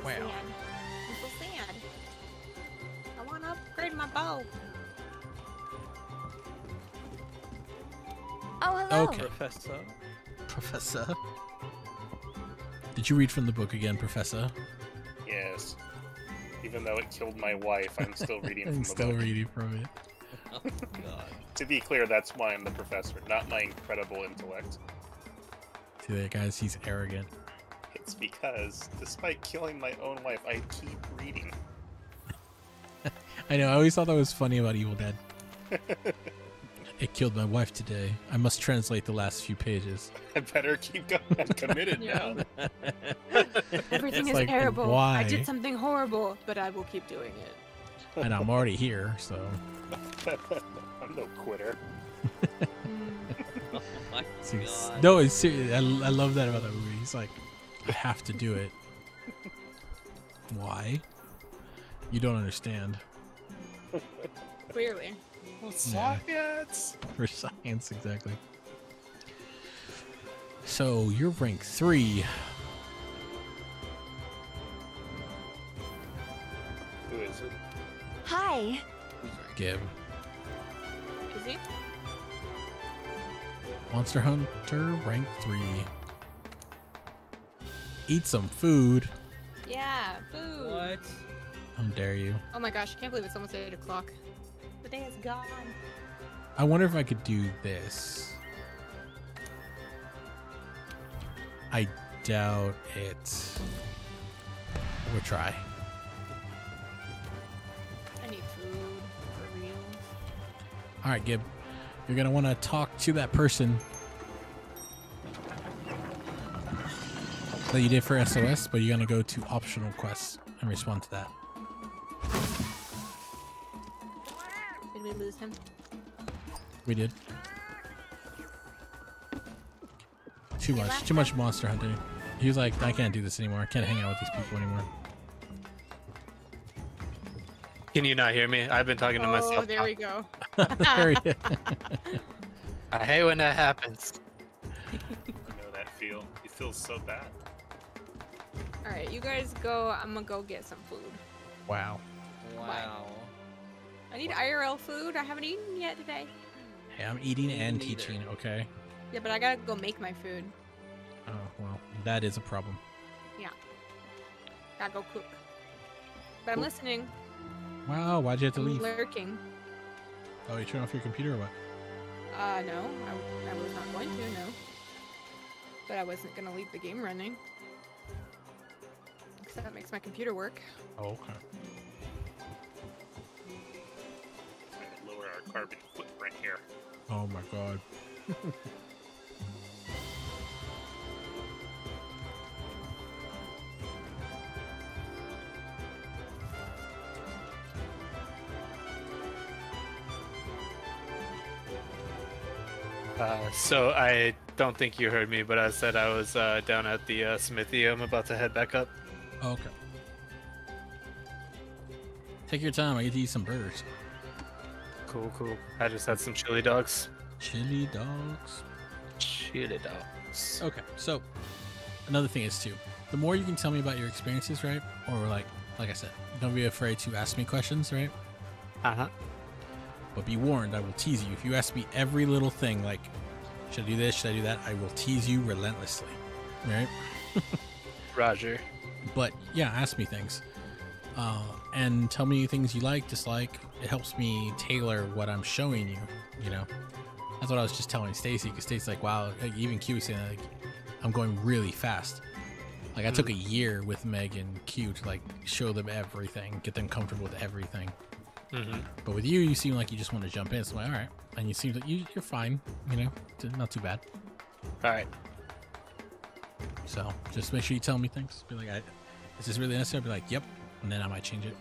Wow. Sad. I'm so sad. I want to upgrade my bow. Oh, hello. Okay. Professor. Did you read from the book again, Professor? Yes. Even though it killed my wife, I'm still reading from I'm the still book. reading from it. Oh God. To be clear, that's why I'm the professor, not my incredible intellect. See that, guys? He's arrogant. It's because, despite killing my own wife, I keep reading. I know. I always thought that was funny about Evil Dead. It killed my wife today. I must translate the last few pages. I better keep going. I'm committed now. Everything It's is like, terrible. why? I did something horrible, but I will keep doing it. And I'm already here, so. I'm no quitter. Oh my God. No, it's serious. I love that about that movie. He's like, I have to do it. Why? You don't understand. Clearly. Well, science! For science, exactly. So you're rank 3. Who is it? Hi. Gib. Is he? Monster Hunter, rank 3. Eat some food. Yeah, food. What? How dare you? Oh my gosh, I can't believe it's almost 8 o'clock. The day is gone. I wonder if I could do this. I doubt it. We'll try. I need food, for real. All right, Gib. You're going to want to talk to that person that you did for SOS, but you're going to go to optional quests and respond to that. Did we lose him? We did. Too much monster hunting. He was like, I can't do this anymore. I can't hang out with these people anymore. Can you not hear me? I've been talking to Oh, myself. there we go. There he is. I hate when that happens. I know that feel. It feels so bad. Alright, you guys go. I'm gonna go get some food. Wow. Wow. I need IRL food. I haven't eaten yet today. Hey, I'm eating Me and neither. teaching, okay? Yeah, but I gotta go make my food. Oh, well, that is a problem. Gotta go cook. But I'm Cool. listening. Wow, why'd you have to I'm leave? lurking. Oh, you turn off your computer or what? No. I was not going to, no. But I wasn't gonna leave the game running. Because that makes my computer work. Oh, okay. Trying to lower our carbon footprint here. Oh my god. So I don't think you heard me, but I said I was down at the smithy. I'm about to head back up. Okay. Take your time. I get to eat some burgers. Cool, cool. I just had some chili dogs. Chili dogs. Chili dogs. Okay, so another thing is too, the more you can tell me about your experiences, right? Or like I said, don't be afraid to ask me questions, right? Uh-huh. But be warned, I will tease you. If you ask me every little thing, like, should I do this, should I do that? I will tease you relentlessly, right? Roger. But yeah, ask me things. And tell me things you like, dislike. It helps me tailor what I'm showing you, you know? That's what I was just telling Stacy, because Stacy's like, wow, like, even Q was saying, like, I'm going really fast. Like, I took a year with Meg and Q to, like, show them everything, get them comfortable with everything. Mm-hmm. But with you, you seem like you just want to jump in. So I'm like, all right. And you seem like you're fine, you know? Not too bad. All right. So just make sure you tell me things. Be like, is this really necessary? Be like, yep. And then I might change it.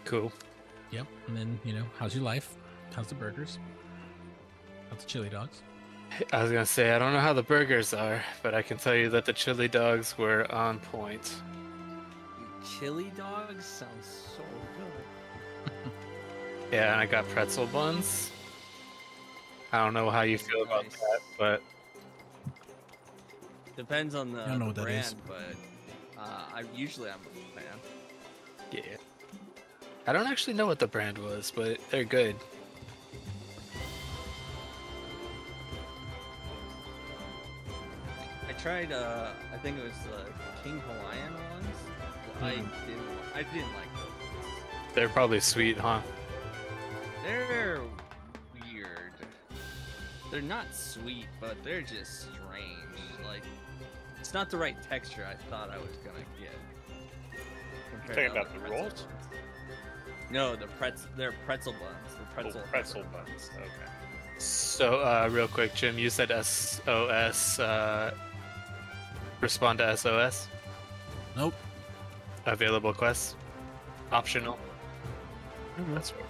Cool. Yep. And then, you know, how's your life? How's the burgers? How's the chili dogs? I was gonna say I don't know how the burgers are, but I can tell you that the chili dogs were on point. Chili dogs sounds so good. Yeah, and I got pretzel buns. I don't know how you feel about Nice. that, but Depends on the, I don't know the what that is. brand, but Usually I'm a fan. Yeah. I don't actually know what the brand was, but they're good. I tried. I think it was the King Hawaiian ones. I didn't like those. They're probably sweet, huh? They're weird. They're not sweet, but they're just strange. Like, it's not the right texture I thought I was gonna get. Talking about the rolls? No, they're pretzel buns. The pretzel buns. Okay. So, real quick, Jim, you said SOS. Respond to SOS. Nope. Available quests. Optional. That's right.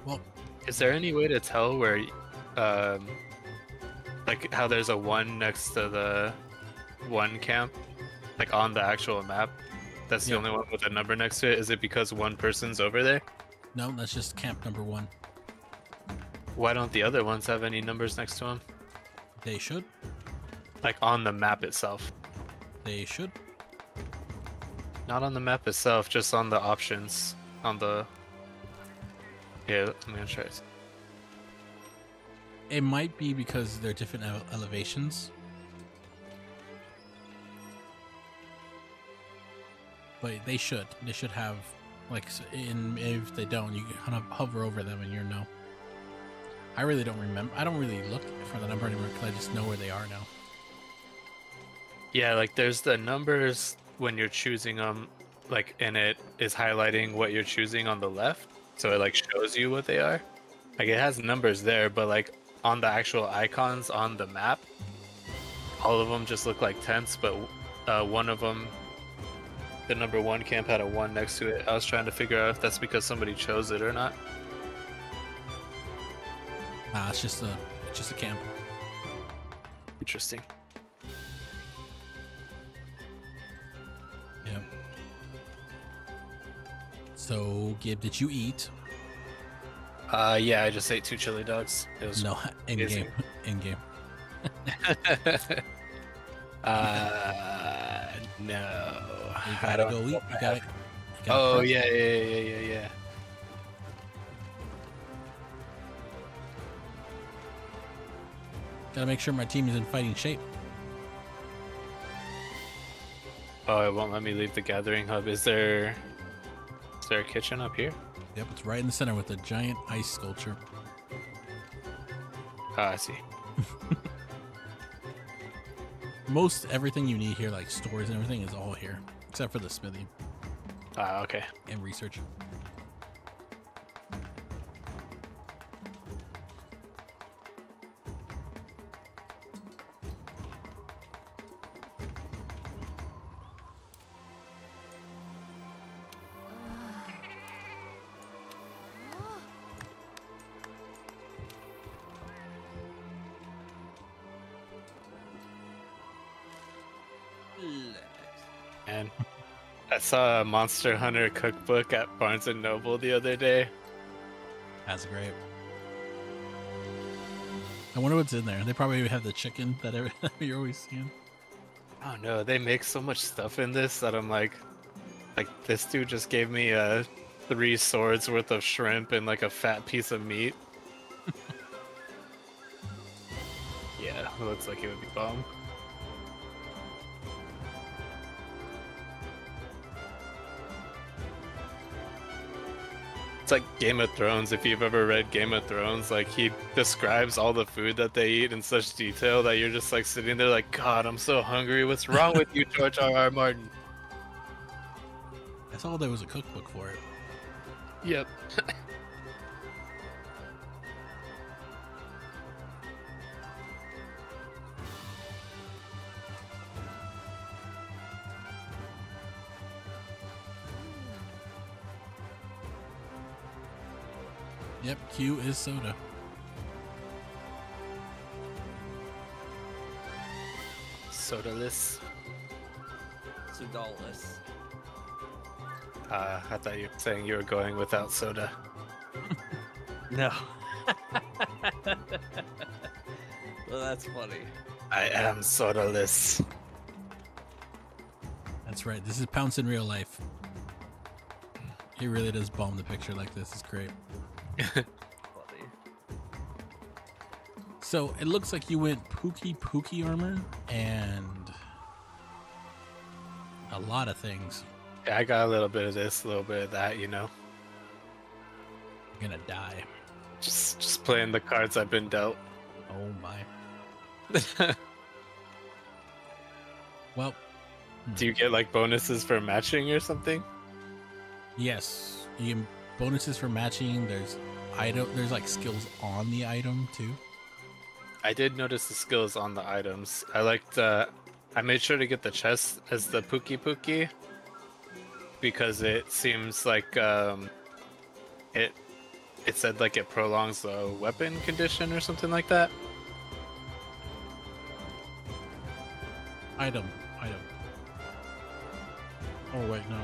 Well, is there any way to tell where, like how there's a 1 next to the 1 camp, like on the actual map? That's the only one with a number next to it. Is it because one person's over there? no, that's just camp number 1. Why don't the other ones have any numbers next to them? They should. Like on the map itself. They should. Not on the map itself, just on the options. On the... Yeah, I'm gonna try it. It might be because they're different elevations. But they should. They should have, like, if they don't, you kind of hover over them and you know. I really don't remember. I don't really look for the number anymore because I just know where they are now. Yeah, like there's the numbers when you're choosing them, like, and it is highlighting what you're choosing on the left. So it like shows you what they are. Like it has numbers there, but like on the actual icons on the map, all of them just look like tents, but one of them, the number 1 camp had a 1 next to it. I was trying to figure out if that's because somebody chose it or not. Nah, it's just a camp. Interesting. Yeah. So, Gib, did you eat? Yeah, I just ate 2 chili dogs. It was No, in amazing. game. In game. No. You gotta go eat. You gotta Oh, prep. yeah. Gotta make sure my team is in fighting shape. Oh, it won't let me leave the gathering hub. Is there a kitchen up here? Yep, it's right in the center with a giant ice sculpture. Ah, I see. Most everything you need here, like stores and everything, is all here. Except for the smithy Ah, okay. and research. And I saw a Monster Hunter cookbook at Barnes and Noble the other day. That's great. I wonder what's in there. They probably have the chicken that you're always seeing. I don't know. They make so much stuff in this that I'm like this dude just gave me 3 swords worth of shrimp and like a fat piece of meat. Yeah, it looks like it would be bomb. It's like Game of Thrones. If you've ever read Game of Thrones, like he describes all the food that they eat in such detail that you're just like sitting there like, God, I'm so hungry. What's wrong with you, George R.R. Martin? I saw there was a cookbook for it. Yep. Yep, Q is soda. Sodaless. Sodaless. I thought you were saying you were going without soda. No. Well, that's funny. I am sorterless. That's right. This is Pounce in real life. He really does bomb the picture like this. It's great. Funny. So it looks like you went Pookie armor and a lot of things. Yeah, I got a little bit of this, a little bit of that, you know. You're gonna die. Just playing the cards I've been dealt. Oh my. Well, Do you get like bonuses for matching or something? yes. You get bonuses for matching. There's like skills on the item too. I did notice the skills on the items. I made sure to get the chest as the Pookie because it seems like it said like it prolongs the weapon condition or something like that. Item. Oh wait, no.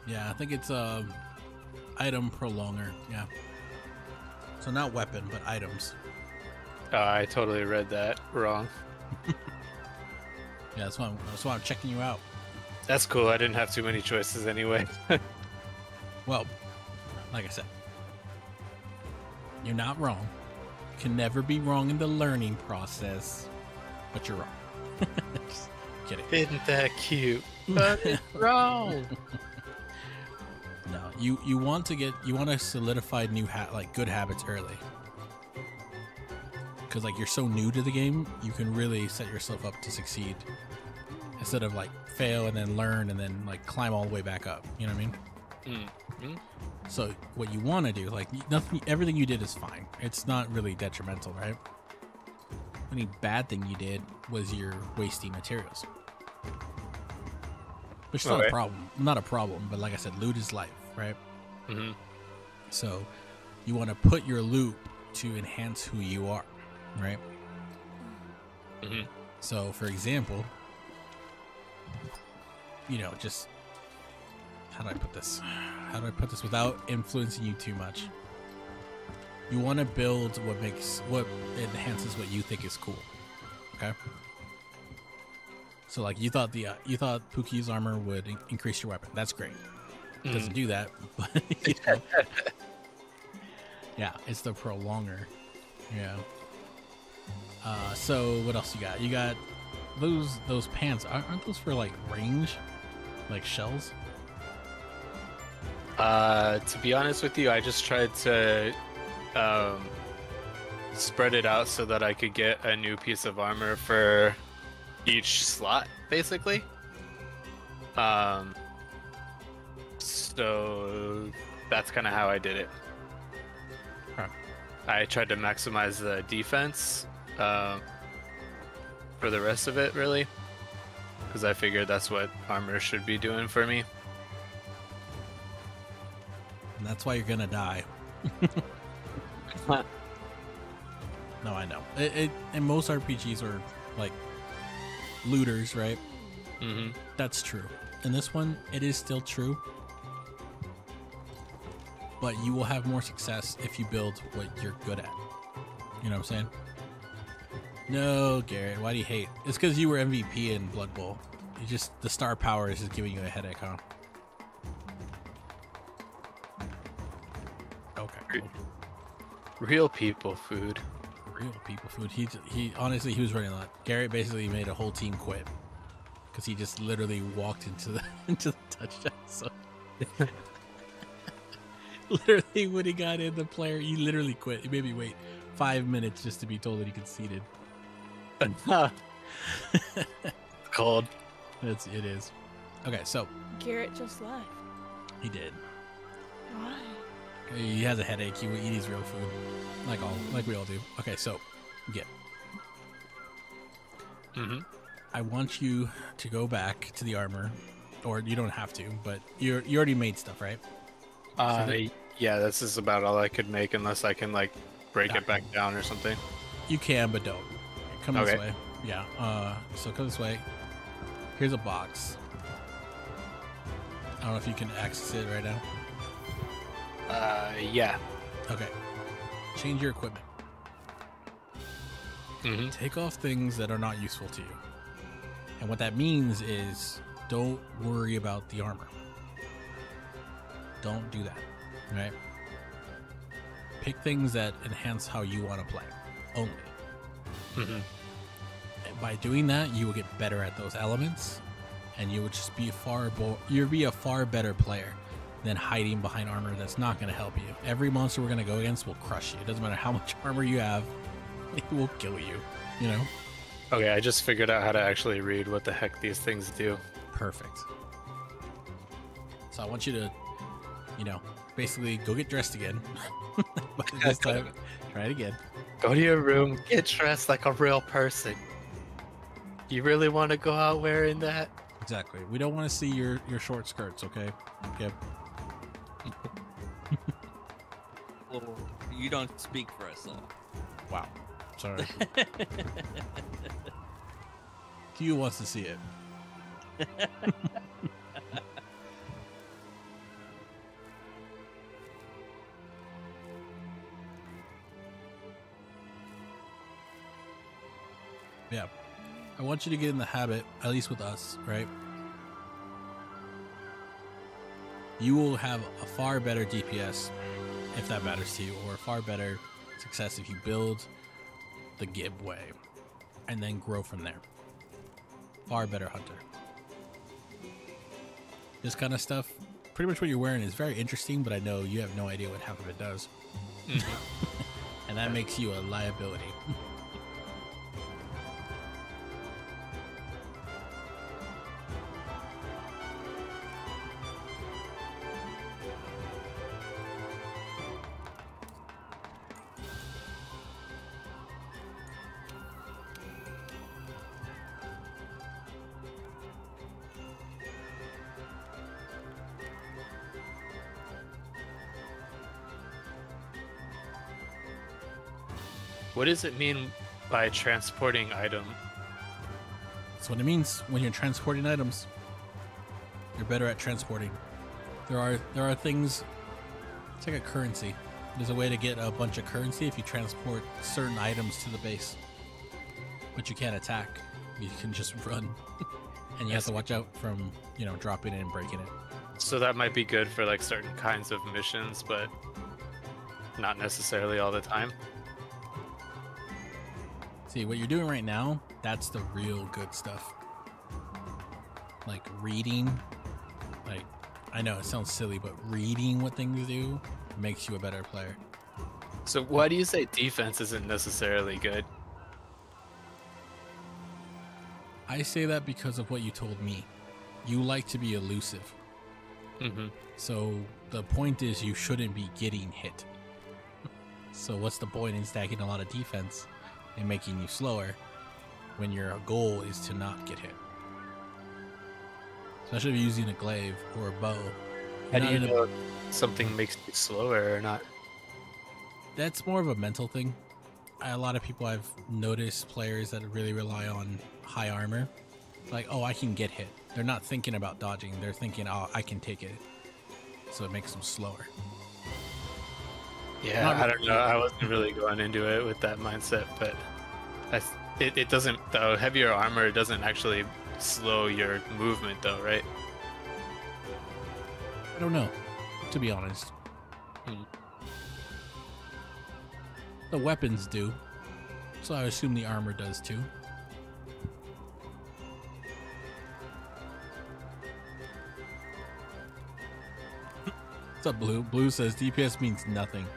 Yeah, I think it's item prolonger. Yeah. So not weapon, but items. I totally read that wrong. Yeah, that's why I'm checking you out. That's cool. I didn't have too many choices anyway. Well, like I said, you're not wrong. You can never be wrong in the learning process, but you're wrong. Just kidding. Isn't that cute? But it's wrong. No, you want to solidify good habits early. Because like you're so new to the game, you can really set yourself up to succeed instead of like fail and then learn and then like climb all the way back up. You know what I mean? Mm-hmm. So what you want to do, like everything you did is fine. It's not really detrimental, right? The only bad thing you did was you're wasting materials, which is not a problem. Not a problem, but like I said, loot is life, right? Mm-hmm. So you want to put your loot to enhance who you are, right? Mm-hmm. So for example, just how do I put this? How do I put this without influencing you too much? You want to build what enhances what you think is cool. Okay. So like you thought Pookie's armor would increase your weapon. That's great. It doesn't do that, but yeah, it's the prolonger. Yeah. So what else you got? You got those pants. Aren't those for like range, like shells? To be honest with you, I just tried to spread it out so that I could get a new piece of armor for each slot, basically. So that's kind of how I did it. Huh. I tried to maximize the defense for the rest of it, really, because I figured that's what armor should be doing for me. And that's why you're gonna die. No, I know. And most RPGs are like looters, right? Mm-hmm. That's true. In this one, it is still true. But you will have more success if you build what you're good at. You know what I'm saying? No, Garrett, why do you hate? It's because you were MVP in Blood Bowl. The star power is just giving you a headache, huh? Okay. Cool. Real people food. Real people food. He honestly, he was running a lot. Garrett basically made a whole team quit because he just literally walked into the touchdown. So literally, when he got in, the player, he literally quit. He made me wait 5 minutes just to be told that he conceded. Cold. It is. Okay, so Garrett just left. he did. Why? He has a headache. He will eat his real food, like we all do. Okay, so get. Mm-hmm. I want you to go back to the armor, or you don't have to, but you already made stuff, right? Yeah, this is about all I could make unless I can like break it back down or something. You can, but don't. come this Okay. way. Yeah. So come this way. Here's a box. I don't know if you can access it right now. Yeah. Okay. Change your equipment. Mm-hmm. Take off things that are not useful to you. And what that means is don't worry about the armor. Don't do that. Right? Pick things that enhance how you want to play. Only. Mm-hmm. And by doing that, you will get better at those elements, and you would just be you'll be a far better player than hiding behind armor that's not going to help you. Every monster we're going to go against will crush you. It doesn't matter how much armor you have, it will kill you, you know? Okay, I just figured out how to actually read what the heck these things do. Perfect. So I want you to, basically go get dressed again. But this time, try it again. Go to your room, get dressed like a real person. You really want to go out wearing that? Exactly. We don't want to see your short skirts, okay? Okay. Well, you don't speak for us all. Wow. Sorry. Q wants to see it. Yeah. I want you to get in the habit, at least with us, right? You will have a far better DPS, if that matters to you, or a far better success if you build the Gib way and then grow from there. Far better hunter. This kind of stuff, pretty much what you're wearing is very interesting, but I know you have no idea what half of it does. And that makes you a liability. What does it mean by transporting item? That's what it means. When you're transporting items, you're better at transporting. There are things. It's like a currency. There's a way to get a bunch of currency if you transport certain items to the base, but you can't attack. You can just run, and you have to watch out from dropping it and breaking it. So that might be good for like certain kinds of missions, but not necessarily all the time. See, what you're doing right now, that's the real good stuff. Like reading, like, I know it sounds silly, but reading what things do makes you a better player. So why do you say defense isn't necessarily good? I say that because of what you told me. You like to be elusive. Mm-hmm. So the point is you shouldn't be getting hit. So what's the point in stacking a lot of defense and making you slower when your goal is to not get hit? Especially if you're using a glaive or a bow. How do you know something makes you slower or not? That's more of a mental thing. A lot of people I've noticed, players that really rely on high armor, like, oh, I can get hit. They're not thinking about dodging. They're thinking, oh, I can take it. So it makes them slower. Yeah, I don't know. I wasn't really going into it with that mindset, but it doesn't. The heavier armor doesn't actually slow your movement, though, right? I don't know, to be honest. The weapons do, so I assume the armor does too. What's up, Blue? Blue says DPS means nothing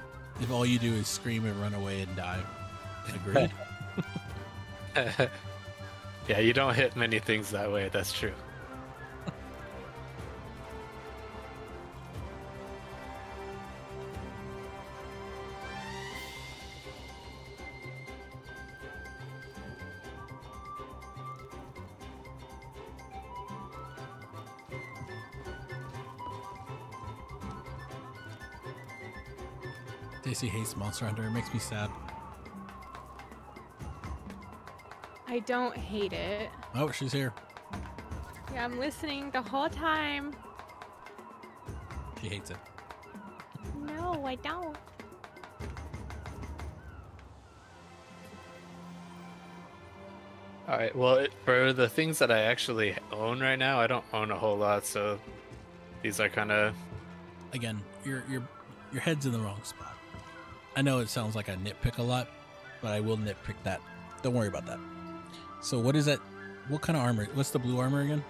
if all you do is scream and run away and die. Agreed. Yeah, you don't hit many things that way, that's true. Daisy hates Monster Hunter. It makes me sad. I don't hate it. Oh, she's here. Yeah, I'm listening the whole time. She hates it. No, I don't. All right. Well, for the things that I actually own right now, I don't own a whole lot, so these are kind of. Again, your head's in the wrong spot. I know it sounds like I nitpick a lot, but I will nitpick that. Don't worry about that. So what is that? What kind of armor? What's the blue armor again?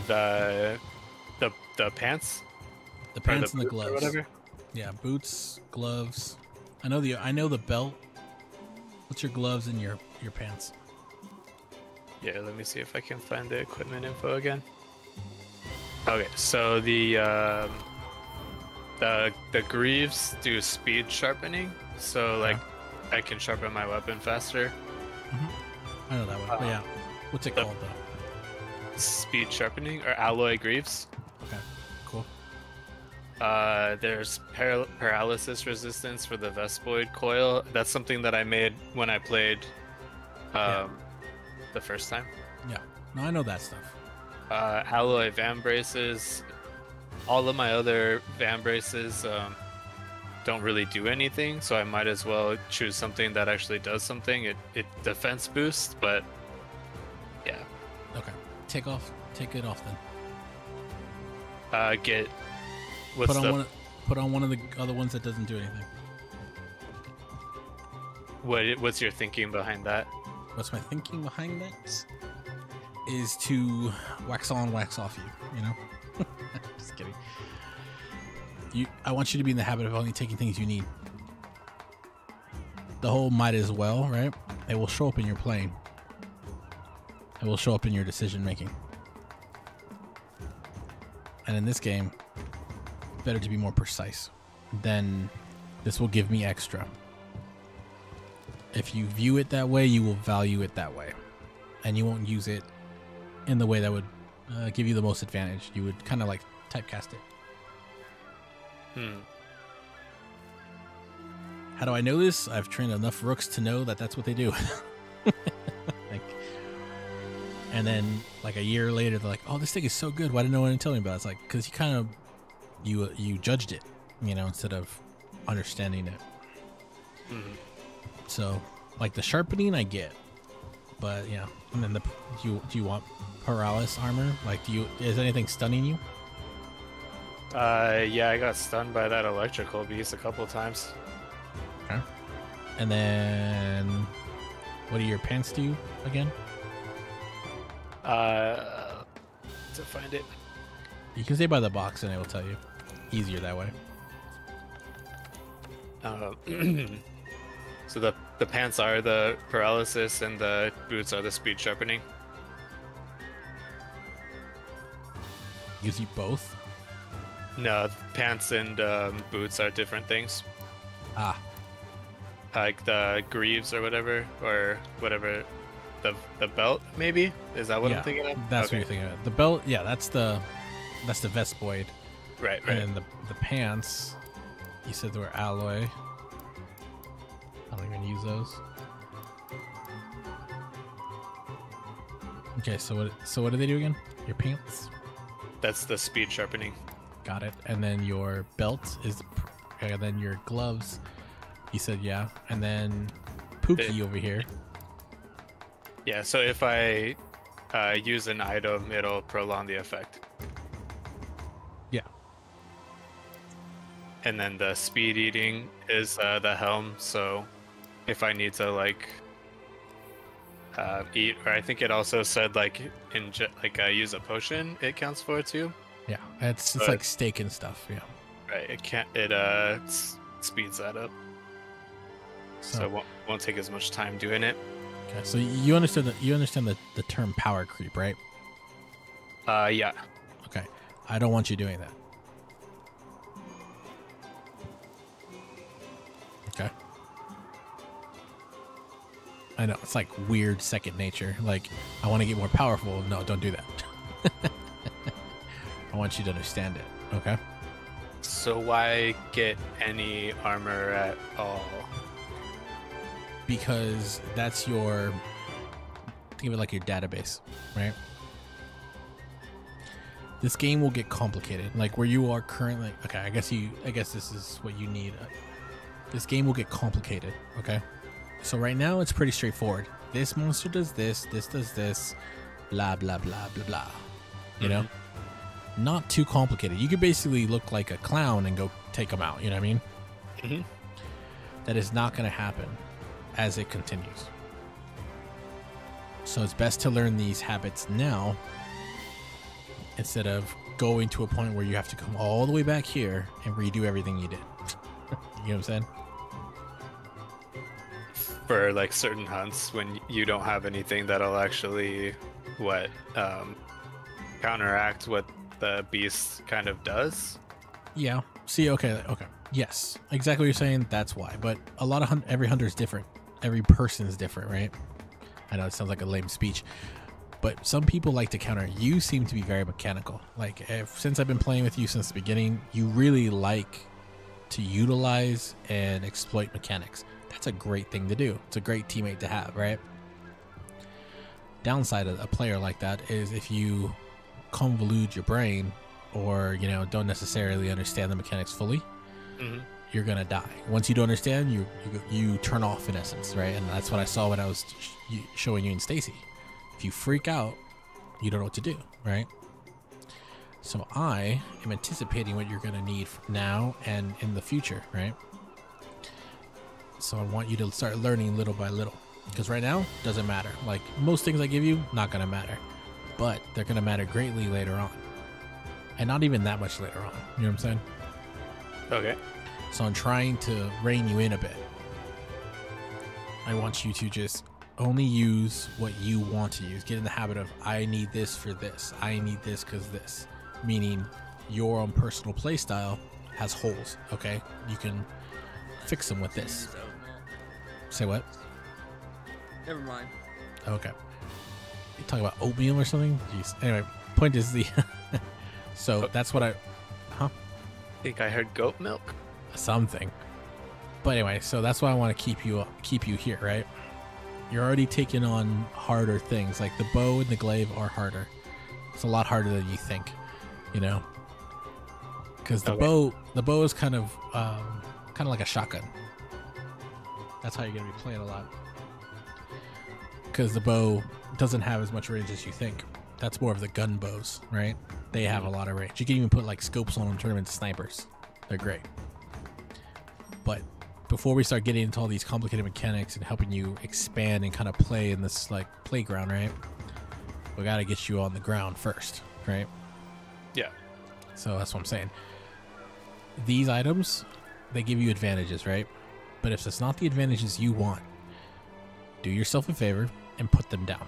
The pants. The pants and the boots or gloves. whatever. Yeah, boots, gloves. I know the belt. What's your gloves and your pants? Yeah, let me see if I can find the equipment info again. Okay, so the greaves do speed sharpening, so like I can sharpen my weapon faster. I know that one. But yeah, what's it called though? Speed sharpening or alloy greaves. Okay, cool. There's paralysis resistance for the Vespoid coil. That's something that I made when I played the first time. Yeah, no, I know that stuff. Alloy van braces. All of my other van braces don't really do anything, so I might as well choose something that actually does something. It defense boosts, but yeah. Okay, take it off then. Get what's Put on one of the other ones that doesn't do anything. What's your thinking behind that? What's my thinking behind that? Is to wax on, wax off you. You know. Just kidding. I want you to be in the habit of only taking things you need. The whole might as well, right? It will show up in your playing. It will show up in your decision making. And in this game, better to be more precise. Then this will give me extra. If you view it that way, you will value it that way. And you won't use it in the way that would give you the most advantage. You would kind of like typecast it. How do I know this? I've trained enough rooks to know that that's what they do. And then like a year later, they're like, "Oh, this thing is so good. Why didn't no one tell me about it?" It's like because you judged it, you know, instead of understanding it. So like the sharpening, I get, but yeah. And then do you want paralysis armor? Like, is anything stunning you? Yeah, I got stunned by that electrical beast a couple of times. Okay. And then, what do your pants do again? To find it. You can stay by the box and it will tell you. Easier that way. So the pants are the paralysis and the boots are the speed sharpening. Gives you both? No, pants and boots are different things. Like the greaves or whatever the belt maybe? Is that what I'm thinking of? That's what you're thinking of. The belt, yeah, that's the Vespoid. Right. And then the pants, you said they were alloy. I don't even use those. Okay, so what do they do again? Your pants? That's the speed sharpening. Got it. And then your belt is, and then your gloves. You said yeah. And then Pookie over here. Yeah. So if I use an item, it'll prolong the effect. Yeah. And then the speed eating is the helm. So if I need to like eat, or I think it also said like use a potion, it counts for it too. Yeah, it's like steak and stuff. Yeah. Right. It speeds that up. So it won't take as much time doing it. Okay, so you understand the term power creep, right? Yeah. Okay, I don't want you doing that. Okay. I know it's like weird second nature. Like I want to get more powerful. No, don't do that. I want you to understand it. Okay. So why get any armor at all? because that's your, think of it like your database, right? This game will get complicated, like where you are currently. Okay, I guess this is what you need. This game will get complicated, okay? So right now it's pretty straightforward. This monster does this does this, blah blah blah blah blah. You know, not too complicated. You could basically look like a clown and go take them out. You know what I mean? Mm-hmm. That is not going to happen as it continues. So it's best to learn these habits now instead of going to a point where you have to come all the way back here and redo everything you did. You know what I'm saying? For like certain hunts when you don't have anything that'll actually counteract what the beast kind of does. Yeah. See, okay. Yes, exactly what you're saying. That's why. But a lot of every hunter is different. Every person is different, right? I know it sounds like a lame speech, but some people like to counter. You seem to be very mechanical. Like since I've been playing with you since the beginning, you really like to utilize and exploit mechanics. That's a great thing to do. It's a great teammate to have, right? Downside of a player like that is if you convolute your brain or, you know, don't necessarily understand the mechanics fully, you're gonna die. Once you don't understand, you turn off in essence, right? And that's what I saw when I was showing you and Stacy. If you freak out, you don't know what to do, right? So I am anticipating what you're gonna need now and in the future, right? So I want you to start learning little by little, because right now doesn't matter. Like most things I give you, not gonna matter, but they're gonna matter greatly later on, and not even that much later on. You know what I'm saying? Okay. So I'm trying to rein you in a bit. I want you to just only use what you want to use. Get in the habit of, I need this for this. I need this because this. Meaning your own personal play style has holes, okay? You can fix them with this. Say what? Never mind. Okay. You talking about oatmeal or something? Jeez. Anyway, point is the... So that's what I think I heard goat milk. Something. But anyway, so that's why I want to keep you here, right? You're already taking on harder things. Like the bow and the glaive are harder. It's a lot harder than you think, you know? Because the bow is kind of like a shotgun. That's how you're gonna be playing a lot. Because the bow doesn't have as much range as you think. That's more of the gun bows, right? They have a lot of range. You can even put like scopes on them, turn them into snipers. They're great. But before we start getting into all these complicated mechanics and helping you expand and kind of play in this like playground, right? We got to get you on the ground first, right? Yeah. So that's what I'm saying. These items, they give you advantages, right? But if it's not the advantages you want, do yourself a favor and put them down.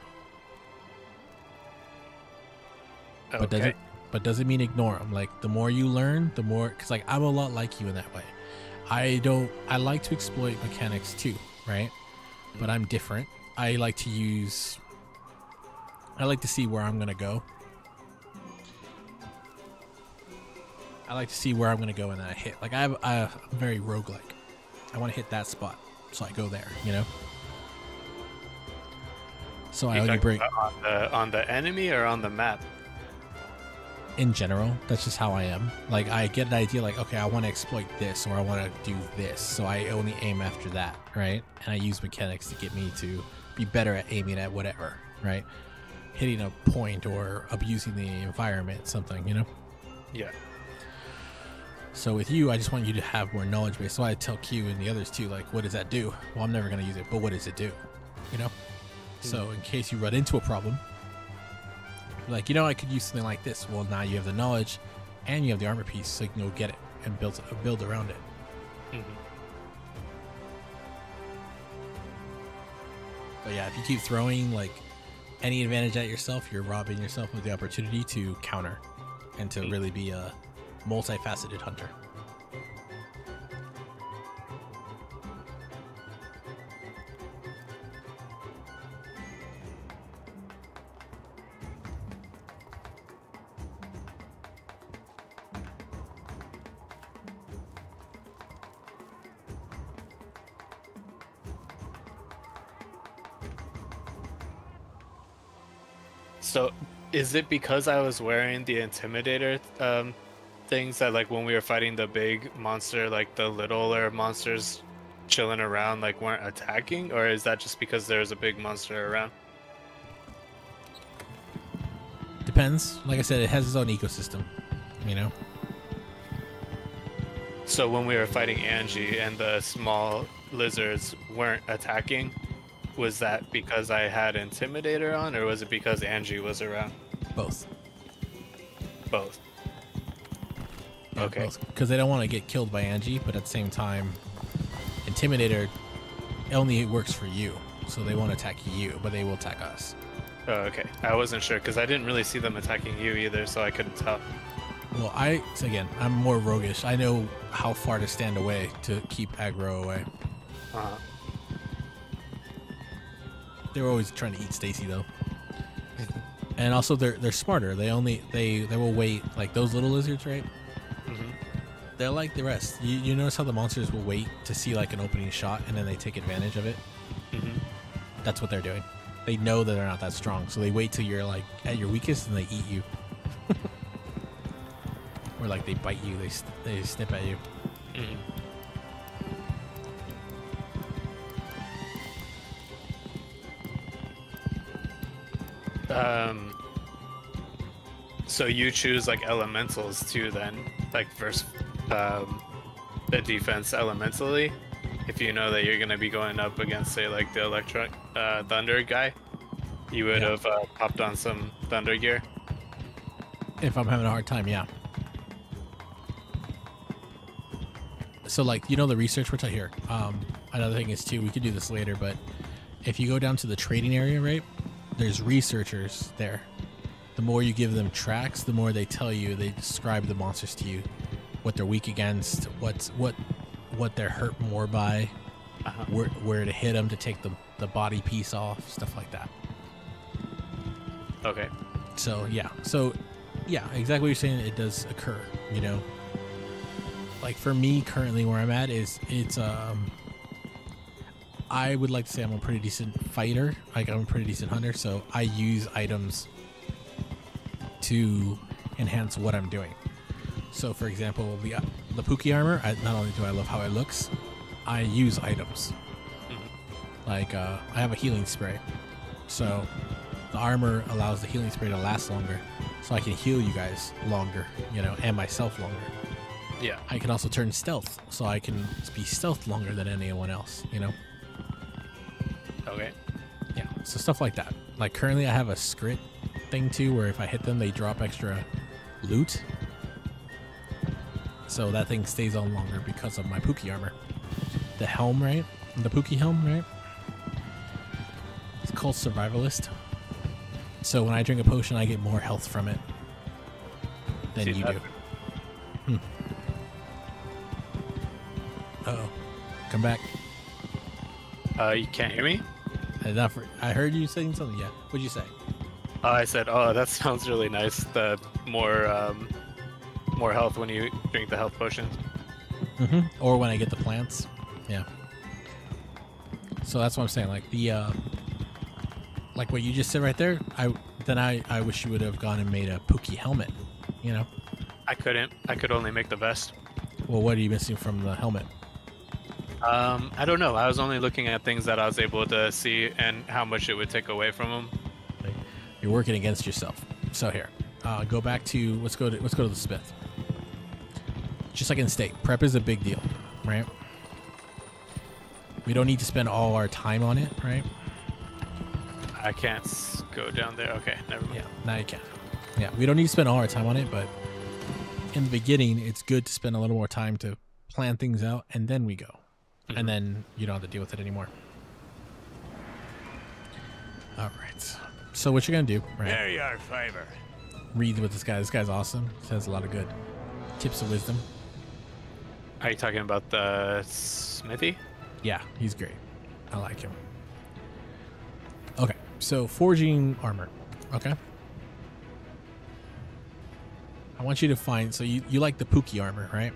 Okay. But doesn't mean ignore them. Like the more you learn, the more, because like I'm a lot like you in that way. I like to exploit mechanics too, right? But I'm different. I like to see where I'm gonna go. I like to see where I'm gonna go and then I hit. Like I'm very roguelike. I want to hit that spot, so I go there, you know. So I only break on the enemy or on the map. In general, that's just how I am. Like I get an idea like, okay, I want to exploit this or I want to do this, so I only aim after that, right? And I use mechanics to get me to be better at aiming at whatever, right? Hitting a point or abusing the environment, something, you know? Yeah. So with you, I just want you to have more knowledge base. So I tell Q and the others too, like, what does that do? Well, I'm never going to use it, but what does it do? You know? So in case you run into a problem, like, you know, I could use something like this. Well, now you have the knowledge and you have the armor piece, so you can go get it and build around it. Mm-hmm. But yeah, if you keep throwing like any advantage at yourself, you're robbing yourself of the opportunity to counter and to really be a multifaceted hunter. So, is it because I was wearing the Intimidator things that, like, when we were fighting the big monster, like, the littler monsters chilling around, like, weren't attacking? Or is that just because there's a big monster around? Depends. Like I said, it has its own ecosystem, you know? So when we were fighting Angie and the small lizards weren't attacking, was that because I had Intimidator on, or was it because Angie was around? Both. Both. Yeah, Okay. Because they don't want to get killed by Angie, but at the same time, Intimidator only works for you. So they won't attack you, but they will attack us. Oh, okay. I wasn't sure because I didn't really see them attacking you either, so I couldn't tell. Well, again, I'm more roguish. I know how far to stand away to keep aggro away. Uh-huh. They were always trying to eat Stacy though. And also they're smarter. They will wait, like those little lizards, right? Mm-hmm. They're like the rest. You notice how the monsters will wait to see like an opening shot and then they take advantage of it? Mm-hmm. That's what they're doing. They know that they're not that strong, so they wait till you're like at your weakest and they eat you. Or like they bite you, they snip at you. Mm-hmm. So you choose like elementals too then, like versus the defense elementally, if you know that you're gonna be going up against, say, like the electric thunder guy, you would have popped on some thunder gear. If I'm having a hard time, yeah. So like, you know, the research we're talking here. Another thing is too, we could do this later, but if you go down to the trading area, right, there's researchers there. The more you give them tracks, the more they tell you, they describe the monsters to you, what they're weak against, what they're hurt more by, where to hit them to take the body piece off, stuff like that. Okay. So yeah, exactly what you're saying. It does occur, you know. Like for me, currently where I'm at is I would like to say I'm a pretty decent fighter. Like I'm a pretty decent hunter, so I use items to enhance what I'm doing. So for example, the Pookie armor, not only do I love how it looks, I use items. Like I have a healing spray, so the armor allows the healing spray to last longer, so I can heal you guys longer, you know, and myself longer. Yeah. I can also turn stealth, so I can be stealth longer than anyone else, you know? Okay. Yeah, so stuff like that. Like currently I have a scrit thing too, where if I hit them, they drop extra loot. So that thing stays on longer because of my Pookie armor. The helm, right? The Pookie helm, right? It's called Survivalist. So when I drink a potion, I get more health from it than you do. Uh-oh. Come back. You can't hear me? I heard you saying something. Yeah. What'd you say? I said, oh, that sounds really nice. The more health when you drink the health potions. Or when I get the plants. Yeah. So that's what I'm saying. Like like what you just said right there. I wish you would have gone and made a Pookie helmet. You know. I couldn't. I could only make the vest. Well, what are you missing from the helmet? I don't know. I was only looking at things that I was able to see and how much it would take away from them. You're working against yourself. So here, go back to let's go to the smith. Just like in state, prep is a big deal, right? We don't need to spend all our time on it, right? I can't go down there. Okay, never mind. Yeah, now you can. Yeah, we don't need to spend all our time on it, but in the beginning, it's good to spend a little more time to plan things out, and then we go. And then you don't have to deal with it anymore. All right. So what you're going to do, right? There you are, Fiver. Read with this guy. This guy's awesome. He has a lot of good tips of wisdom. Are you talking about the smithy? Yeah, he's great. I like him. Okay, so forging armor. Okay. I want you to find, so you like the Pookie armor, right?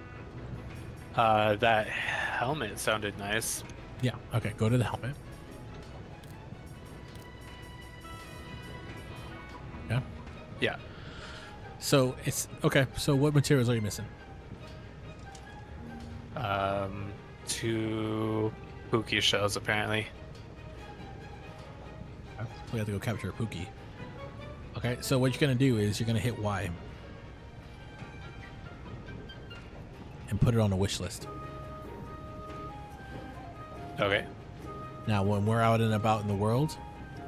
That helmet sounded nice. Yeah, okay, go to the helmet. Yeah. So it's okay. So what materials are you missing? 2 Pookie shells apparently. We have to go capture a Pookie. Okay, so what you're gonna do is you're gonna hit Y and put it on a wish list. Okay. Now, when we're out and about in the world,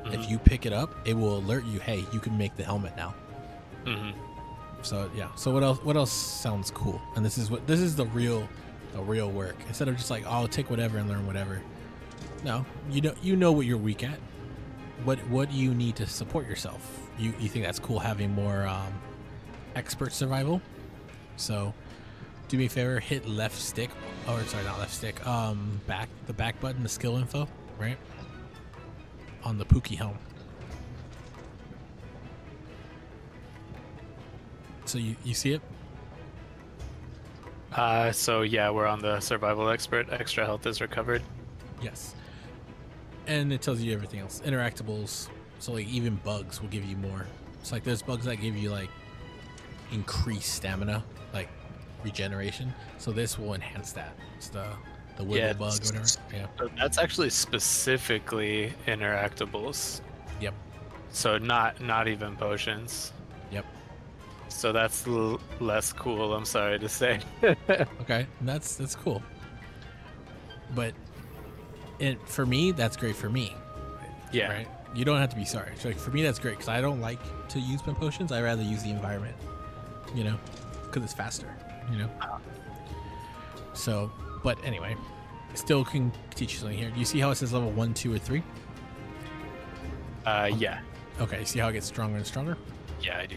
if you pick it up, it will alert you. Hey, you can make the helmet now. So yeah. So what else? What else sounds cool? And this is the real work. Instead of just like, oh, I'll take whatever and learn whatever. No, you know what you're weak at. What do you need to support yourself? You think that's cool having more expert survival? So do me a favor, hit left stick, or sorry, not left stick. The back button, the skill info, right on the Pookie helm. So you see it? So yeah, we're on the survival expert. Extra health is recovered. Yes. And it tells you everything else. Interactables. So like even bugs will give you more. It's like there's bugs that give you like increased stamina, like regeneration. So this will enhance that. It's the wiggle bug or whatever. Yeah. So that's actually specifically interactables. Yep. So not even potions. Yep. So that's less cool, I'm sorry to say. Okay, that's cool. But for me, that's great for me. Yeah. Right? You don't have to be sorry. So like for me, that's great because I don't like to use my potions. I rather use the environment, because it's faster, So, but anyway, still can teach you something here. Do you see how it says level 1, 2, or 3? Yeah. Okay, see how it gets stronger and stronger? Yeah, I do.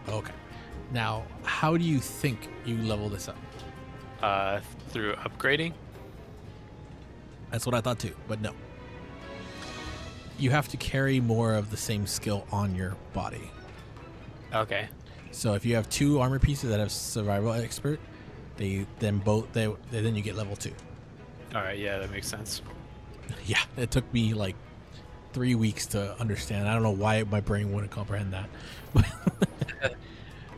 Okay. Now, how do you think you level this up? Through upgrading. That's what I thought too, but no. You have to carry more of the same skill on your body. Okay. So if you have 2 armor pieces that have survival expert, then you get level 2. All right. Yeah, that makes sense. Yeah, it took me like 3 weeks to understand. I don't know why my brain wouldn't comprehend that.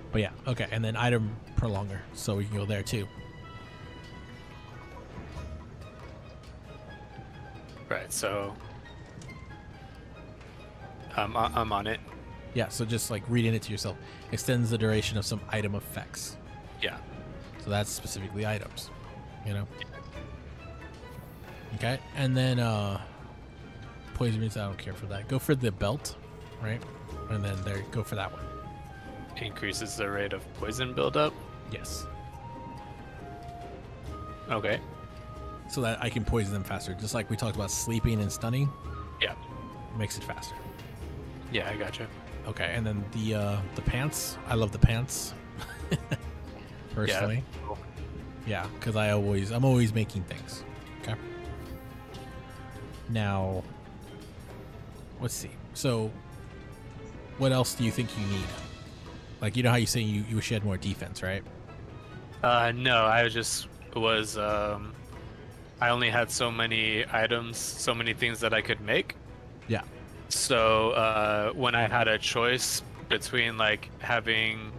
But yeah, okay. And then item prolonger, so we can go there too. Right. So I'm on it. Yeah, so just like reading it to yourself extends the duration of some item effects. Yeah. So that's specifically items, Okay, and then poison means I don't care for that. Go for the belt, right? And then go for that one. Increases the rate of poison buildup. Yes. Okay. So that I can poison them faster, just like we talked about sleeping and stunning. Yeah. Makes it faster. Yeah, I gotcha. Okay, and then the pants. I love the pants. Personally. Yeah, cool. Yeah, because I'm always making things. Okay. Now, let's see. So, what else do you think you need? Like, how you say you wish you had more defense, right? No, I just was. I only had so many items, so many things that I could make. Yeah. So when I had a choice between like having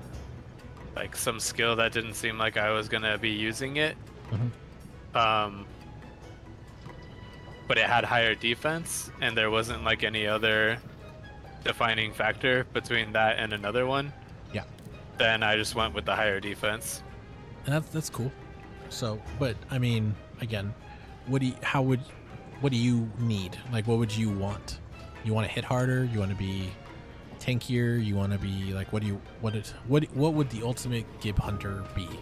like some skill that didn't seem like I was gonna be using it, but it had higher defense, and there wasn't like any other defining factor between that and another one. Yeah. Then I just went with the higher defense. And that's cool. So, but I mean, again, what do you need? Like, what would you want? You want to hit harder? You want to be tankier? You want to be like, what would the ultimate Gib Hunter be? You know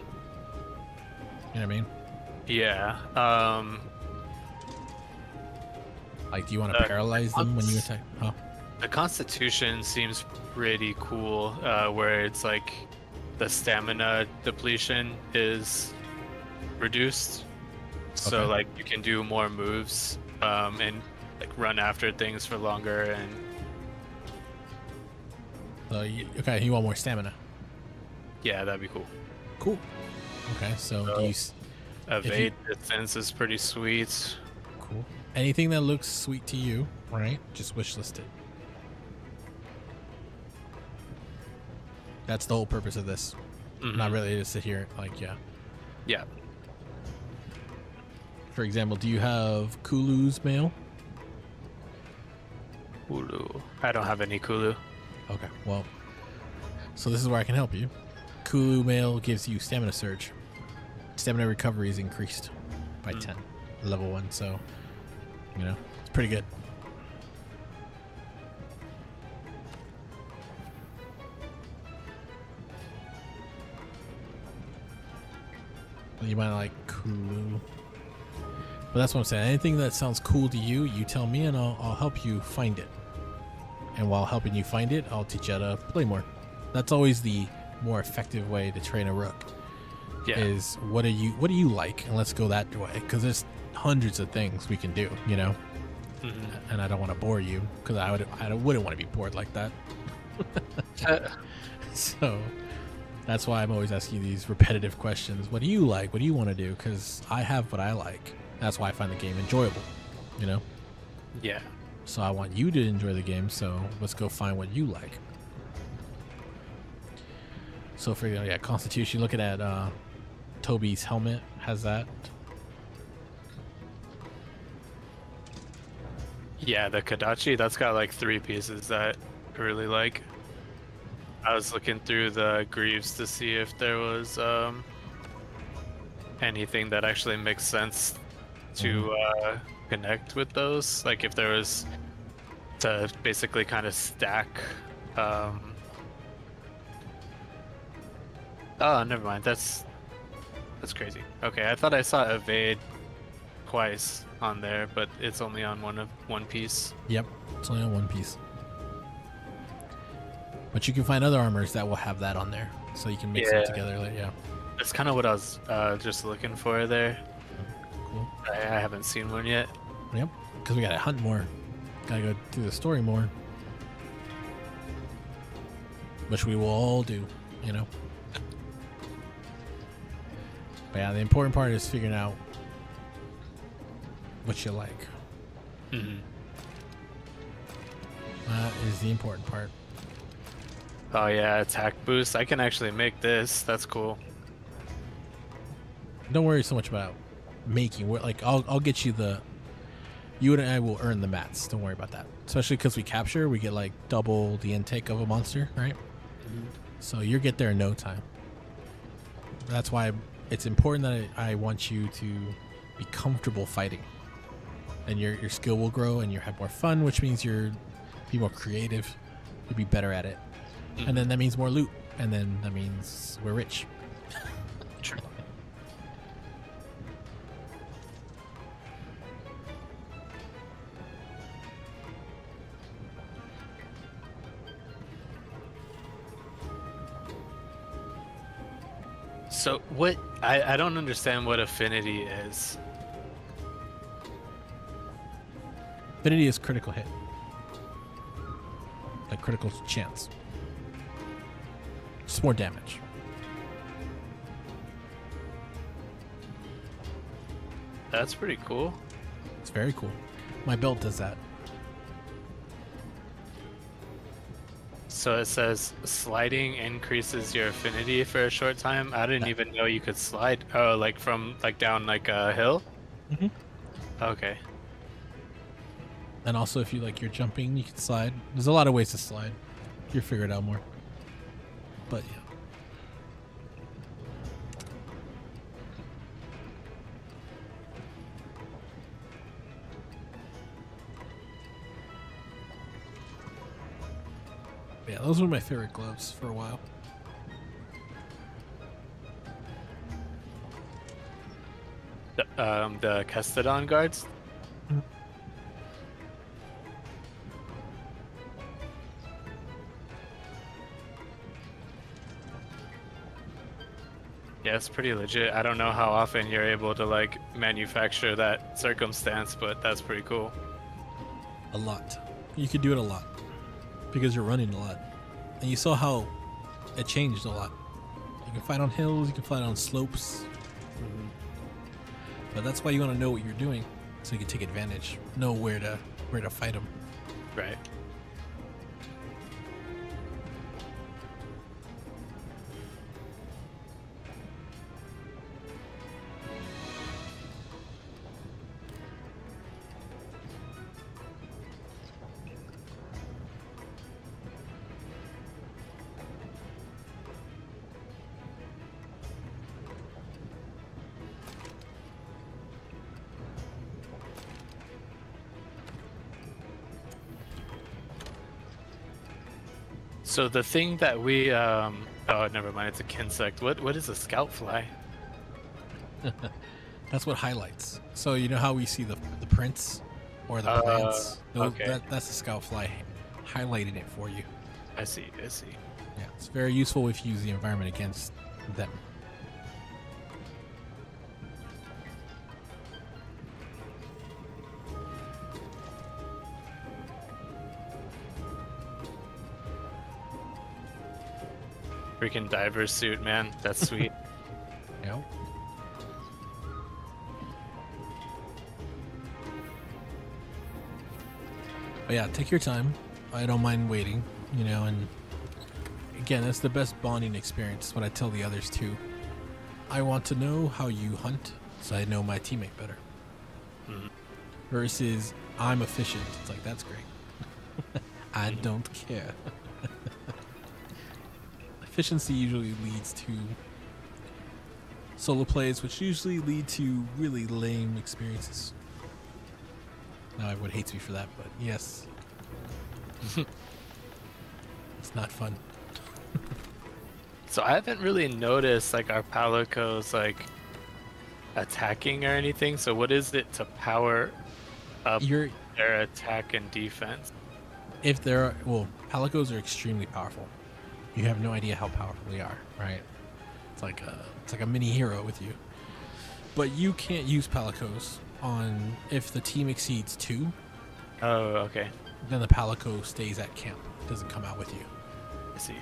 what I mean? Yeah. Like, do you want to paralyze them when you attack? Huh? The Constitution seems pretty cool, where it's like the stamina depletion is reduced, so Okay. like you can do more moves and like run after things for longer. And Okay, you want more stamina? yeah, that'd be cool. Cool. Okay, so So- do you Evade distance is pretty sweet. cool? Anything that looks sweet to you, right? Just wishlist it. That's the whole purpose of this. Not really to sit here like, yeah. Yeah. For example, do you have Kulu's mail? Kulu. I don't have any Kulu. Okay, well, so this is where I can help you. Kulu mail gives you stamina surge. Stamina recovery is increased by 10, level 1, so, you know, it's pretty good. You might like Kulu. But that's what I'm saying. Anything that sounds cool to you, you tell me and I'll help you find it. And while helping you find it, I'll teach you how to play more. That's always the more effective way to train a rook. Yeah. Is what do you like? And let's go that way. Because there's hundreds of things we can do, you know? And I don't want to bore you because I wouldn't want to be bored like that. So that's why I'm always asking you these repetitive questions. What do you like? What do you want to do? Because I have what I like. That's why I find the game enjoyable, you know? Yeah. So I want you to enjoy the game, so let's go find what you like. So for yeah, Constitution, looking at Toby's helmet, has that. Yeah, the Kadachi, that's got like 3 pieces that I really like. I was looking through the greaves to see if there was anything that actually makes sense to connect with those. Like if there was to basically kind of stack. Oh, never mind. That's crazy. Okay, I thought I saw evade twice on there, but it's only on one piece. Yep, it's only on one piece. But you can find other armors that will have that on there, so you can mix them together. Like, yeah, that's kind of what I was just looking for there. Cool. I haven't seen one yet. Yep, because we gotta hunt more. Gotta go through the story more, which we will all do, you know. But yeah, the important part is figuring out what you like. That is the important part. Oh yeah, attack boost. I can actually make this. That's cool. Don't worry so much about making. Like I'll get you the. You and I will earn the mats. Don't worry about that. Especially because we capture, we get like double the intake of a monster, right? So you'll get there in no time. That's why it's important that I want you to be comfortable fighting, and your skill will grow, and you'll have more fun, which means you'll be more creative. You'll be better at it. And then that means more loot, and then that means we're rich. True. So what I don't understand what affinity is. Affinity is critical hit, like critical chance. Just more damage. That's pretty cool. It's very cool. My belt does that. So it says sliding increases your affinity for a short time. I didn't even know you could slide. Oh, like from like down like a hill? Okay. And also if you like you're jumping, you can slide. There's a lot of ways to slide. You'll figure it out more. But yeah. Yeah, those were my favorite gloves for a while. The Kestodon guards? Yeah, it's pretty legit. I don't know how often you're able to like manufacture that circumstance, but that's pretty cool. A lot. You could do it a lot because you're running a lot, and you saw how it changed a lot. You can fight on hills, you can fight on slopes, but that's why you want to know what you're doing so you can take advantage, know where to fight them. Right. So the thing that we oh, never mind, it's a insect. What is a scout fly? That's what highlights. So you know how we see the prints or the plants? Okay. That's a scout fly highlighting it for you. I see. Yeah, it's very useful if you use the environment against them. Freaking diver suit, man. That's sweet. Yep. But yeah, take your time. I don't mind waiting, you know, and again, that's the best bonding experience, what I tell the others too. I want to know how you hunt, so I know my teammate better. Mhm. Versus, I'm efficient. It's like, that's great. I don't care. Efficiency usually leads to solo plays, which usually lead to really lame experiences. Now everyone hates me for that, but yes. It's not fun. So I haven't really noticed like our palicos like attacking or anything. So what is it to power up You're their attack and defense? if there are, well, palicos are extremely powerful. You have no idea how powerful they are, right? It's like a mini hero with you. But you can't use palicos on if the team exceeds 2, Oh, okay. then the palico stays at camp. Doesn't come out with you. I see.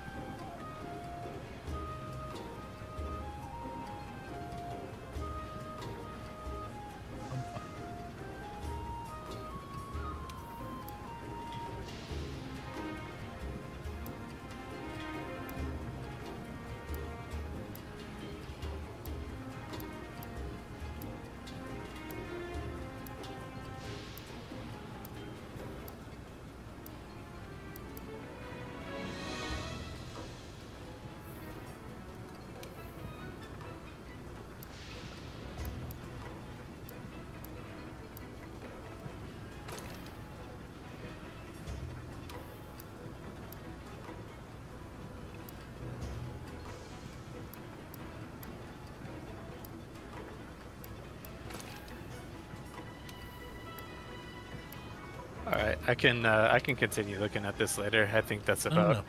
All right, I can continue looking at this later. I think that's about.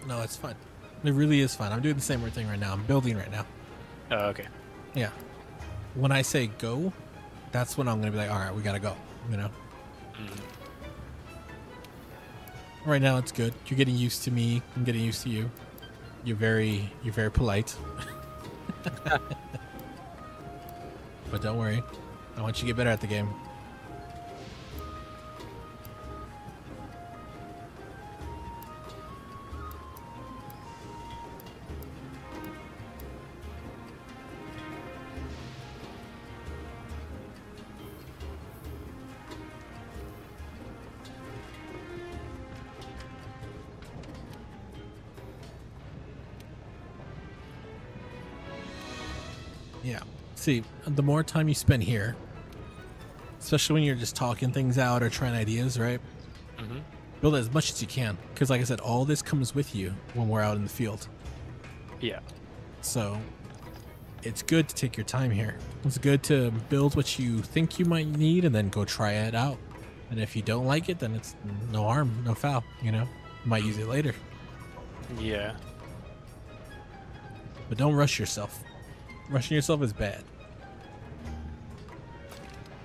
No, it's fun. It really is fun. I'm doing the same thing right now. I'm building right now. Oh, okay. Yeah. When I say go, that's when I'm gonna be like, all right, we gotta go. You know. Mhm. Right now, it's good. You're getting used to me. I'm getting used to you. You're very polite. But don't worry. I want you to get better at the game. Yeah. See, the more time you spend here, especially when you're just talking things out or trying ideas, right? Mhm. Build as much as you can. Because, like I said, all this comes with you when we're out in the field. Yeah. So, it's good to take your time here. It's good to build what you think you might need and then go try it out. And if you don't like it, then it's no harm, no foul, you know? You might use it later. Yeah. But don't rush yourself. Rushing yourself is bad.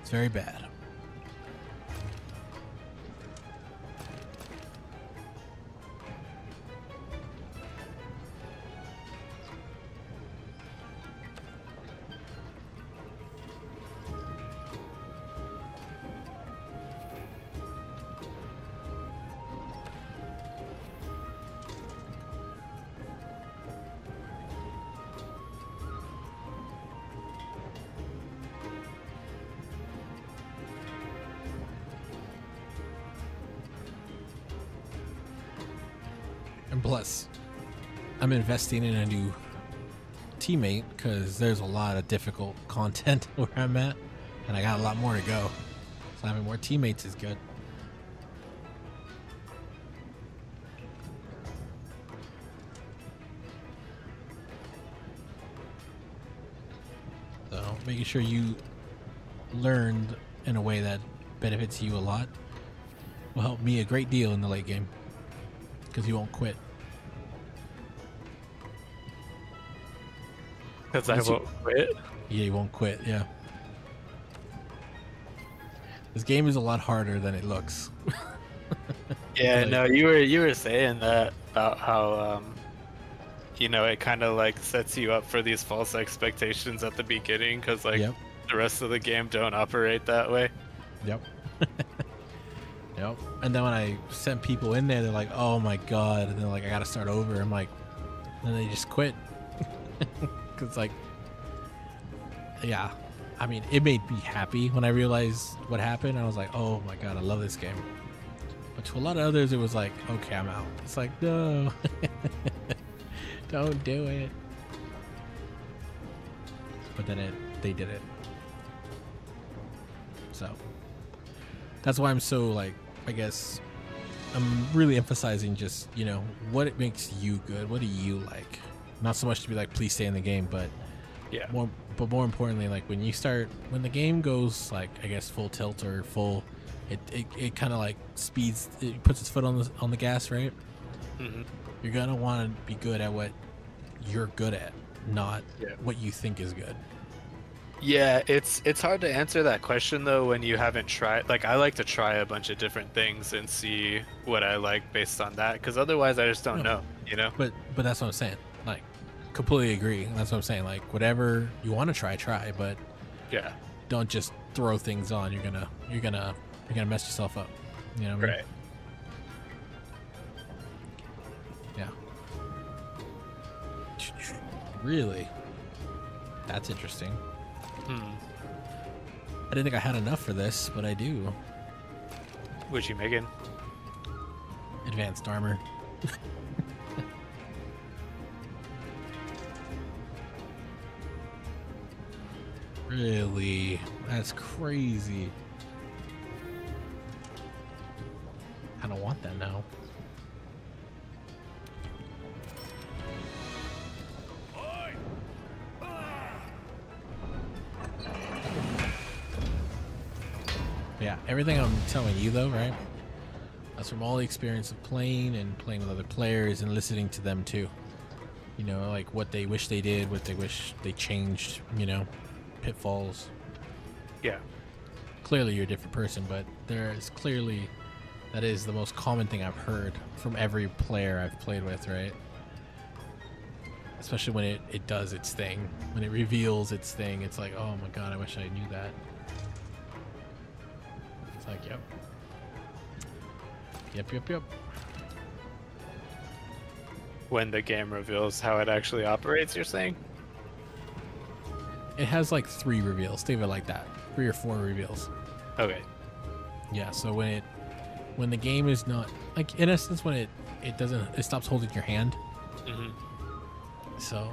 It's very bad. And plus, I'm investing in a new teammate because there's a lot of difficult content where I'm at, and I got a lot more to go. So having more teammates is good. making sure you learned in a way that benefits you a lot will help me a great deal in the late game, because you won't quit. Because I won't quit. Yeah, you won't quit. Yeah, this game is a lot harder than it looks. Yeah, Like- no, you were saying that about how you know, it kind of like sets you up for these false expectations at the beginning, because like Yep. the rest of the game don't operate that way. Yep. Yep. And then when I sent people in there, they're like, "Oh my god!" And they're like, "I gotta start over." I'm like, and they just quit. Cause like, yeah, I mean, it made me happy when I realized what happened. I was like, "Oh my god, I love this game." But to a lot of others, it was like, "Okay, I'm out." It's like, no, don't do it. But then they did it. So that's why I'm so like, I guess I'm really emphasizing just, you know, what it makes you good. What do you like? Not so much to be like, please stay in the game, but Yeah. more importantly, like when the game goes like, I guess, full tilt or full, it kind of like speeds, it puts its foot on the gas, right? Hmm. You're gonna want to be good at what you're good at, not Yeah. what you think is good. Yeah, it's hard to answer that question though when you haven't tried. Like, I like to try a bunch of different things and see what I like based on that, because otherwise I just don't know, you know? But that's what I'm saying. Like, completely agree. That's what I'm saying. Like, whatever you want to try, but Yeah. don't just throw things on. You're gonna mess yourself up. You know what I mean? Right. Yeah. Really? That's interesting. I didn't think I had enough for this, but I do. What you making? Advanced armor. Really? That's crazy. I don't want that now. Yeah, everything I'm telling you though, right? That's from all the experience of playing and playing with other players and listening to them too. You know, like what they wish they did, what they wish they changed, you know, pitfalls. Yeah. Clearly you're a different person, but there is clearly, that is the most common thing I've heard from every player I've played with, right? Especially when it does its thing. When it reveals its thing, it's like, oh my god, I wish I knew that. It's like, yep. Yep. When the game reveals how it actually operates, you're saying? It has like 3 reveals. Think of it like that. 3 or 4 reveals. Okay. Yeah, so when the game is not, like, in essence, when it stops holding your hand. Hmm. So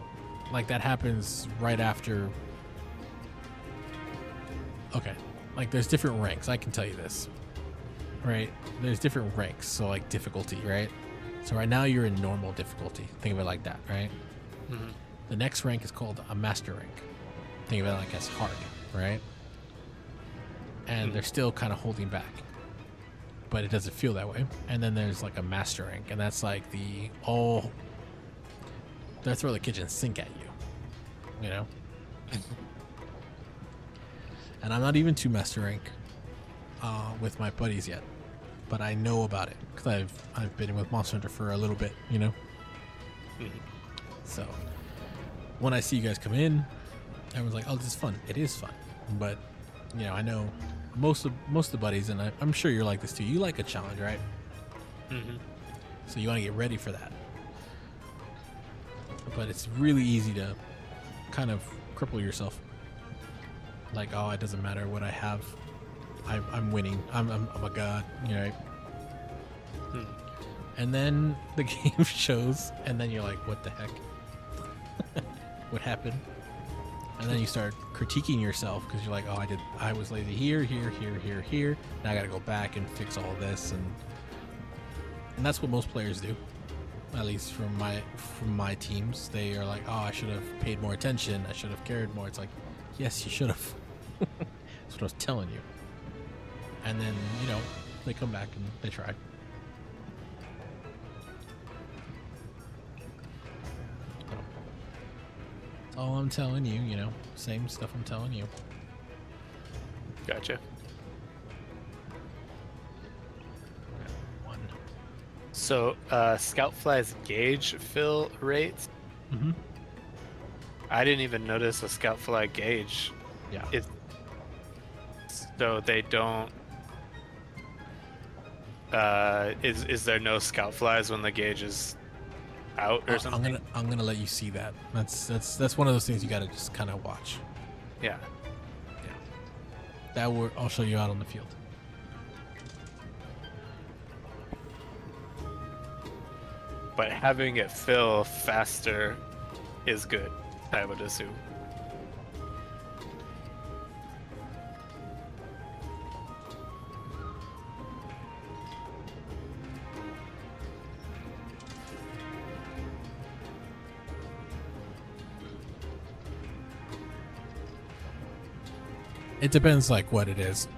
like that happens right after. Okay, like there's different ranks, I can tell you this, right? There's different ranks, so like difficulty, right? So right now you're in normal difficulty, think of it like that, right? Hmm. The next rank is called a master rank, think of it like as hard, right? And they're still kind of holding back, but it doesn't feel that way. And then there's like a master rank, and that's like they'll throw the kitchen sink at you, you know? And I'm not even to master rank with my buddies yet, but I know about it because I've been with Monster Hunter for a little bit, you know? Mhm. So when I see you guys come in, everyone's like, oh, this is fun. It is fun. But, you know, I know most of the buddies, and I'm sure you're like this too, you like a challenge, right? Hmm. So you want to get ready for that. But it's really easy to kind of cripple yourself. Like, oh, it doesn't matter what I have. I'm winning. I'm a god, you know. Hmm. And then the game shows, and then you're like, what the heck? What happened? And then you start critiquing yourself because you're like, oh, I was lazy here. Now I got to go back and fix all this, and that's what most players do. At least from my teams, they are like, oh, I should have paid more attention. I should have cared more. It's like, Yes, you should have. That's what I was telling you. And then, you know, they come back and they try. So, that's all I'm telling you, you know. Same stuff I'm telling you. Gotcha. One. So, Scoutfly's gauge fill rates. Mm-hmm. I didn't even notice a Scoutfly gauge. Yeah. So they don't. Is there no Scoutflies when the gauge is out or something? I'm gonna let you see that. That's one of those things you gotta just kind of watch. Yeah. I'll show you out on the field. But having it fill faster is good, I would assume. It depends, like, what it is.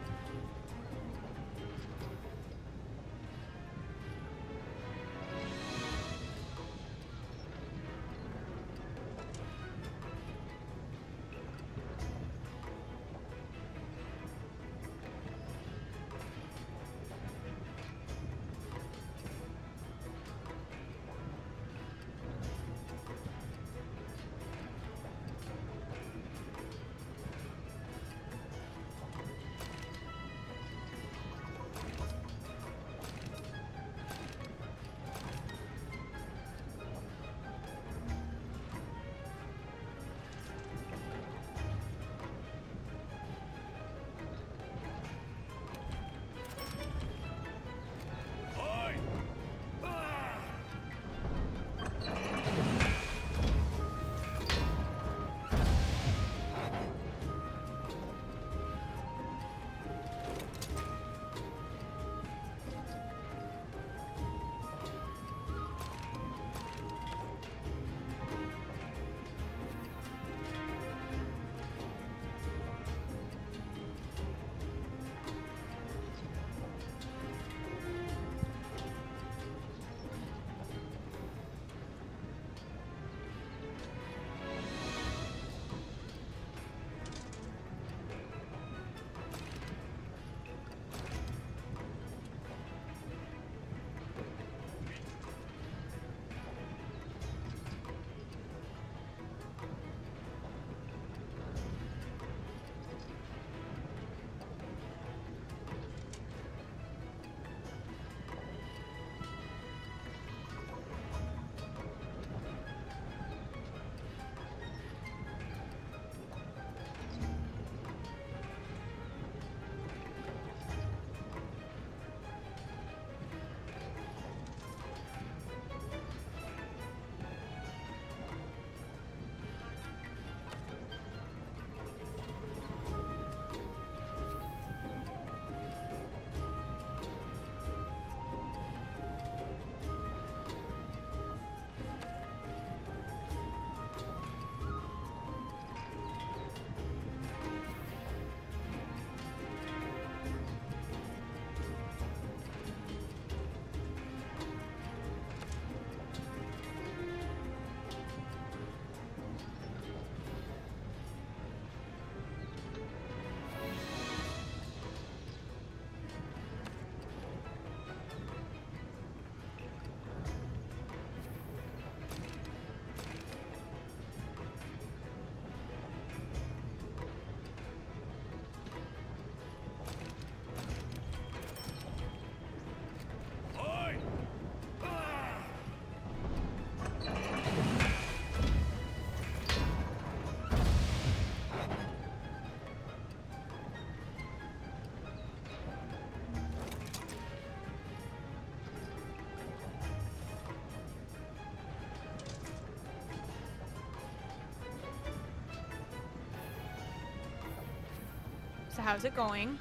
So how's it going?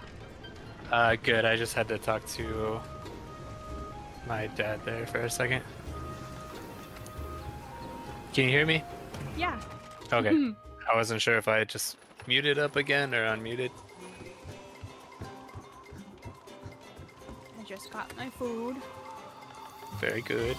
Good. I just had to talk to my dad there for a second. Can you hear me? Yeah. Okay. I wasn't sure if I just muted up again or unmuted? I just got my food. Very good.